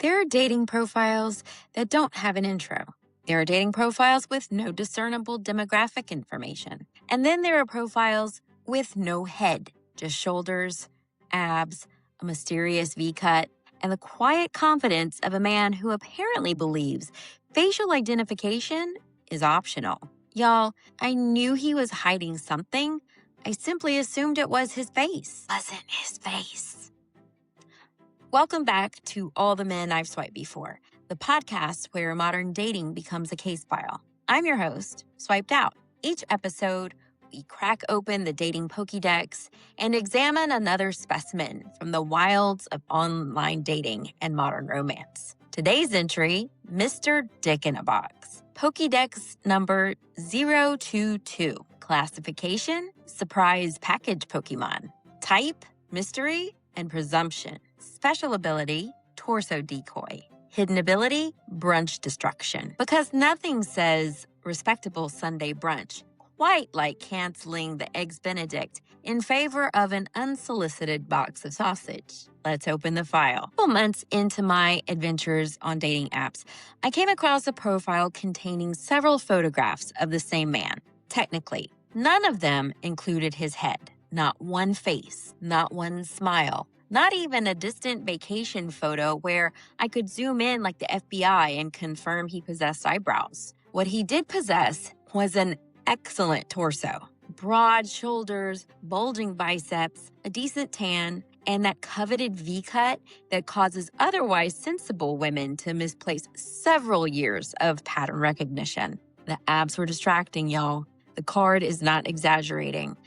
There are dating profiles that don't have an intro. There are dating profiles with no discernible demographic information. And then there are profiles with no head, just shoulders, abs, a mysterious V cut, and the quiet confidence of a man who apparently believes facial identification is optional. Y'all, I knew he was hiding something. I simply assumed it was his face. Wasn't his face. Welcome back to All the Men I've Swiped Before, the podcast where modern dating becomes a case file. I'm your host, Swiped Out. Each episode, we crack open the dating Pokédex and examine another specimen from the wilds of online dating and modern romance. Today's entry, Mr. Dick in a Box. Pokédex number 022. Classification, surprise package Pokemon. Type, mystery, and presumption. Special ability, torso decoy. Hidden ability, brunch destruction. Because nothing says respectable Sunday brunch quite like canceling the Eggs Benedict in favor of an unsolicited box of sausage. Let's open the file. A couple months into my adventures on dating apps, I came across a profile containing several photographs of the same man. Technically, none of them included his head. Not one face, not one smile. Not even a distant vacation photo where I could zoom in like the FBI and confirm he possessed eyebrows. What he did possess was an excellent torso. Broad shoulders, bulging biceps, a decent tan, and that coveted V-cut that causes otherwise sensible women to misplace several years of pattern recognition. The abs were distracting, y'all. The card is not exaggerating.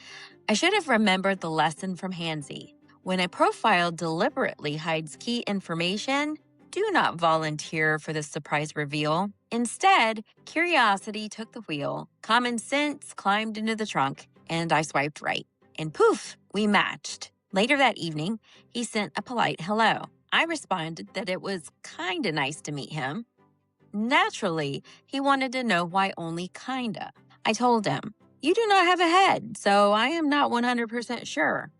I should have remembered the lesson from Hansi. When a profile deliberately hides key information, do not volunteer for the surprise reveal. Instead, curiosity took the wheel, common sense climbed into the trunk, and I swiped right. And poof, we matched. Later that evening, he sent a polite hello. I responded that it was kinda nice to meet him. Naturally, he wanted to know why only kinda. I told him, "You do not have a head, so I am not 100% sure.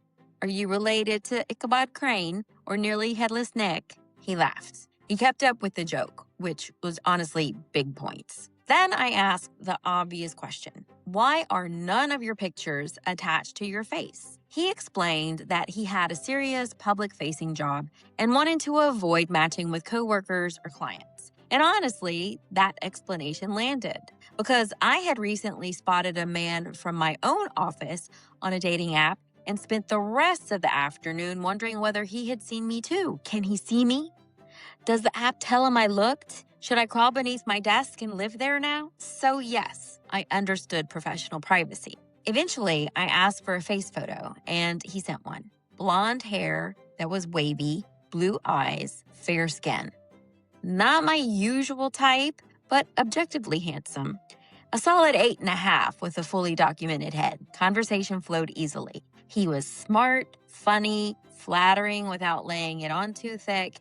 Are you related to Ichabod Crane or Nearly Headless Nick?" He laughed. He kept up with the joke, which was honestly big points. Then I asked the obvious question. Why are none of your pictures attached to your face? He explained that he had a serious public-facing job and wanted to avoid matching with coworkers or clients. And honestly, that explanation landed because I had recently spotted a man from my own office on a dating app and spent the rest of the afternoon wondering whether he had seen me too. Can he see me? Does the app tell him I looked? Should I crawl beneath my desk and live there now? So yes, I understood professional privacy. Eventually, I asked for a face photo, and he sent one. Blonde hair that was wavy, blue eyes, fair skin. Not my usual type, but objectively handsome. A solid 8.5 with a fully documented head. Conversation flowed easily. He was smart, funny, flattering without laying it on too thick,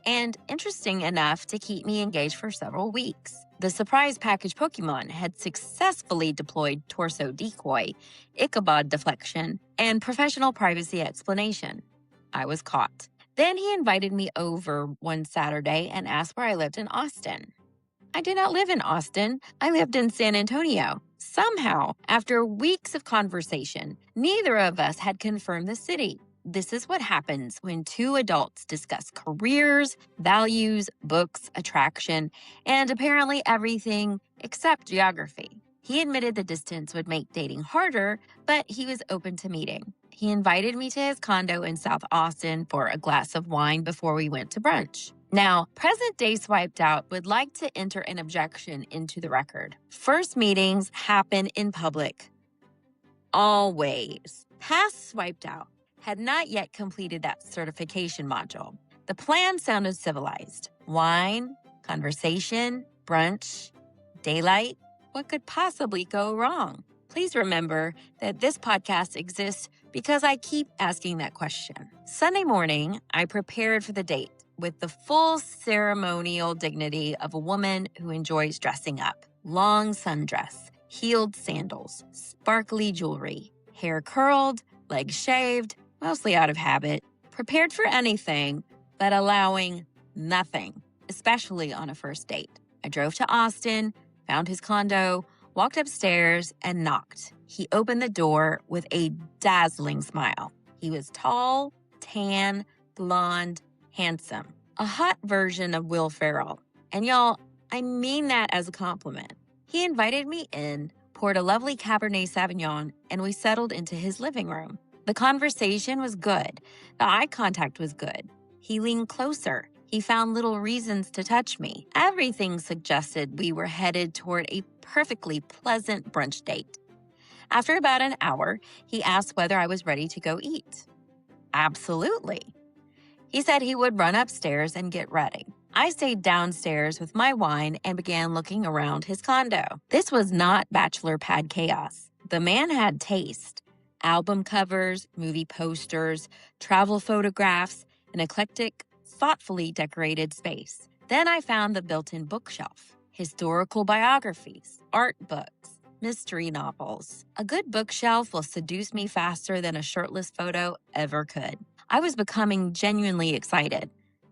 and interesting enough to keep me engaged for several weeks. The surprise package Pokemon had successfully deployed torso decoy, Ichabod deflection, and professional privacy explanation. I was caught. Then he invited me over one Saturday and asked where I lived in Austin. I did not live in Austin. I lived in San Antonio. Somehow, after weeks of conversation, neither of us had confirmed the city. This is what happens when two adults discuss careers, values, books, attraction, and apparently everything except geography. He admitted the distance would make dating harder, but he was open to meeting. He invited me to his condo in South Austin for a glass of wine before we went to brunch. Now, present day Swiped Out would like to enter an objection into the record. First meetings happen in public. Always. Past Swiped Out had not yet completed that certification module. The plan sounded civilized. Wine, conversation, brunch, daylight. What could possibly go wrong? Please remember that this podcast exists because I keep asking that question. Sunday morning, I prepared for the date with the full ceremonial dignity of a woman who enjoys dressing up. Long sundress, heeled sandals, sparkly jewelry, hair curled, legs shaved, mostly out of habit, prepared for anything, but allowing Nothing, especially on a first date. I drove to Austin, found his condo, walked upstairs, and knocked. He opened the door with a dazzling smile. He was tall, tan, blonde, handsome. A hot version of Will Ferrell. And y'all, I mean that as a compliment. He invited me in, poured a lovely Cabernet Sauvignon, and we settled into his living room. The conversation was good. The eye contact was good. He leaned closer. He found little reasons to touch me. Everything suggested we were headed toward a perfectly pleasant brunch date. After about an hour, he asked whether I was ready to go eat. Absolutely. He said he would run upstairs and get ready. I stayed downstairs with my wine and began looking around his condo. This was not bachelor pad chaos. The man had taste. Album covers, movie posters, travel photographs, an eclectic, thoughtfully decorated space. Then I found the built-in bookshelf, historical biographies, art books, mystery novels. A good bookshelf will seduce me faster than a shirtless photo ever could. I was becoming genuinely excited.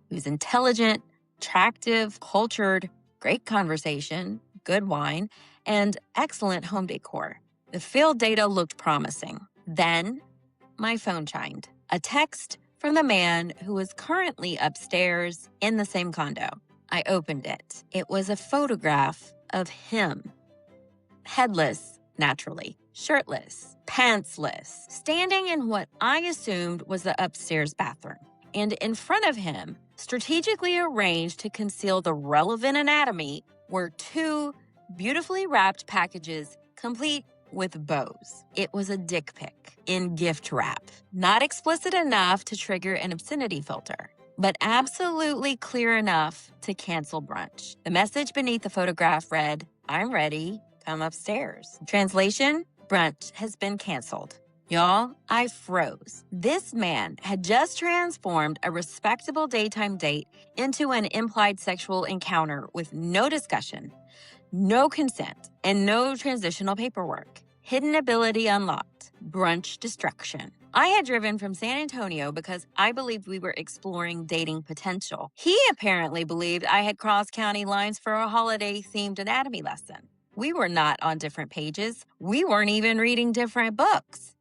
He was intelligent, attractive, cultured, great conversation, good wine, and excellent home decor. The field data looked promising. Then, my phone chimed. A text from the man who was currently upstairs in the same condo. I opened it. It was a photograph of him. Headless, naturally, shirtless, pantsless, standing in what I assumed was the upstairs bathroom. And in front of him, strategically arranged to conceal the relevant anatomy, were two beautifully wrapped packages complete with bows. It was a dick pic in gift wrap. Not explicit enough to trigger an obscenity filter, but absolutely clear enough to cancel brunch. The message beneath the photograph read, "I'm ready. Come upstairs." Translation, brunch has been canceled. Y'all, I froze. This man had just transformed a respectable daytime date into an implied sexual encounter with no discussion, no consent, and no transitional paperwork. Hidden ability unlocked. Brunch destruction. I had driven from San Antonio because I believed we were exploring dating potential. He apparently believed I had crossed county lines for a holiday-themed anatomy lesson. We were not on different pages. We weren't even reading different books.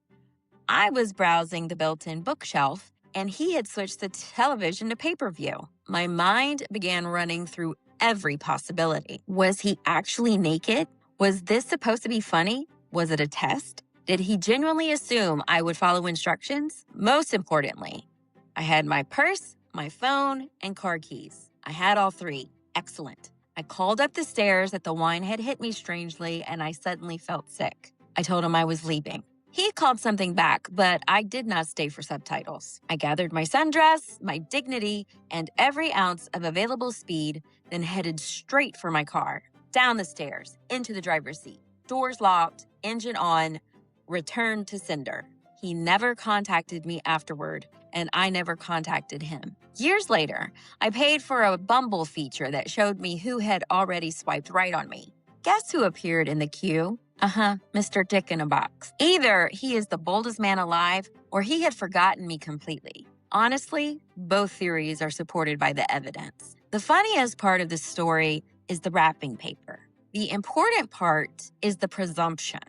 I was browsing the built-in bookshelf, and he had switched the television to pay-per-view. My mind began running through every possibility. Was he actually naked? Was this supposed to be funny? Was it a test? Did he genuinely assume I would follow instructions? Most importantly, I had my purse, my phone, and car keys. I had all three. Excellent. I called up the stairs that the wine had hit me strangely, and I suddenly felt sick. I told him I was leaving. He called something back, but I did not stay for subtitles. I gathered my sundress, my dignity, and every ounce of available speed, then headed straight for my car. Down the stairs, into the driver's seat. Doors locked, engine on, returned to sender. He never contacted me afterward, and I never contacted him. Years later, I paid for a Bumble feature that showed me who had already swiped right on me. Guess who appeared in the queue? Mr. Dick in a box. Either he is the boldest man alive, or he had forgotten me completely. Honestly, both theories are supported by the evidence. The funniest part of this story is the wrapping paper. The important part is the presumption.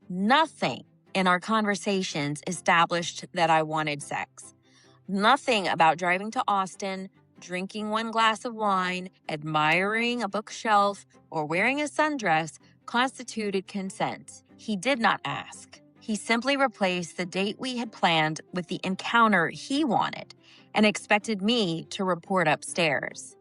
Nothing in our conversations established that I wanted sex. Nothing about driving to Austin, drinking one glass of wine, admiring a bookshelf, or wearing a sundress constituted consent. He did not ask. He simply replaced the date we had planned with the encounter he wanted and expected me to report upstairs.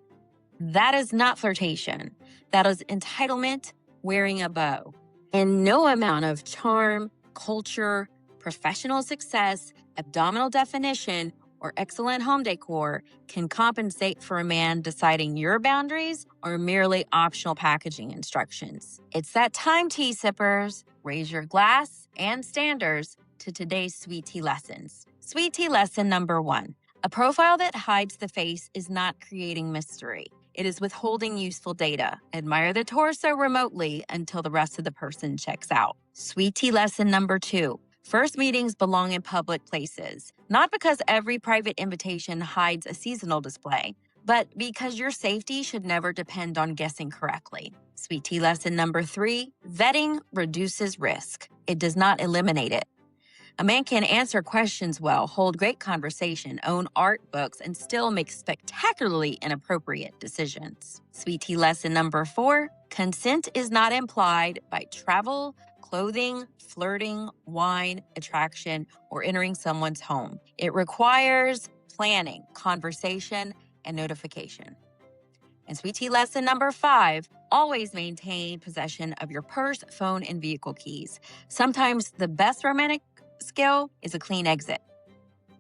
That is not flirtation. That is entitlement wearing a bow. And no amount of charm, culture, professional success, abdominal definition, or excellent home decor can compensate for a man deciding your boundaries or merely optional packaging instructions. It's that time, tea sippers. Raise your glass and standards to today's sweet tea lessons. Sweet tea lesson number 1. A profile that hides the face is not creating mystery. It is withholding useful data. Admire the torso remotely until the rest of the person checks out. Sweet tea lesson number 2. First meetings belong in public places, not because every private invitation hides a seasonal display, but because your safety should never depend on guessing correctly. Sweet tea lesson number 3, vetting reduces risk. It does not eliminate it. A man can answer questions well, hold great conversation, own art books, and still make spectacularly inappropriate decisions. Sweet tea lesson number 4, consent is not implied by travel, clothing, flirting, wine, attraction, or entering someone's home. It requires planning, conversation, and notification. And sweet tea lesson number 5, always maintain possession of your purse, phone, and vehicle keys. Sometimes the best romantic skill is a clean exit.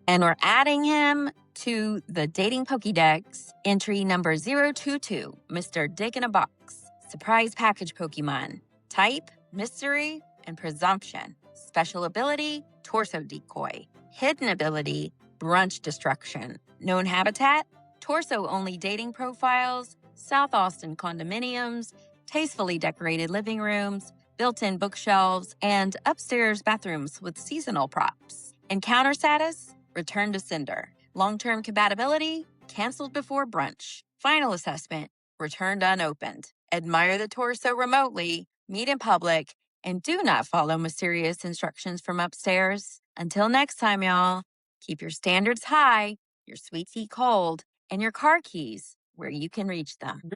And we're adding him to the dating Pokédex, entry number 022, Mr. Dick in a Box. Surprise package Pokemon. Type, mystery, and presumption. Special ability, torso decoy. Hidden ability, brunch destruction. Known habitat, torso-only dating profiles, South Austin condominiums, tastefully decorated living rooms, built-in bookshelves, and upstairs bathrooms with seasonal props. Encounter status, return to sender. Long-term compatibility, canceled before brunch. Final assessment, returned unopened. Admire the torso remotely, meet in public, and do not follow mysterious instructions from upstairs. Until next time, y'all, keep your standards high, your sweet tea cold, and your car keys where you can reach them.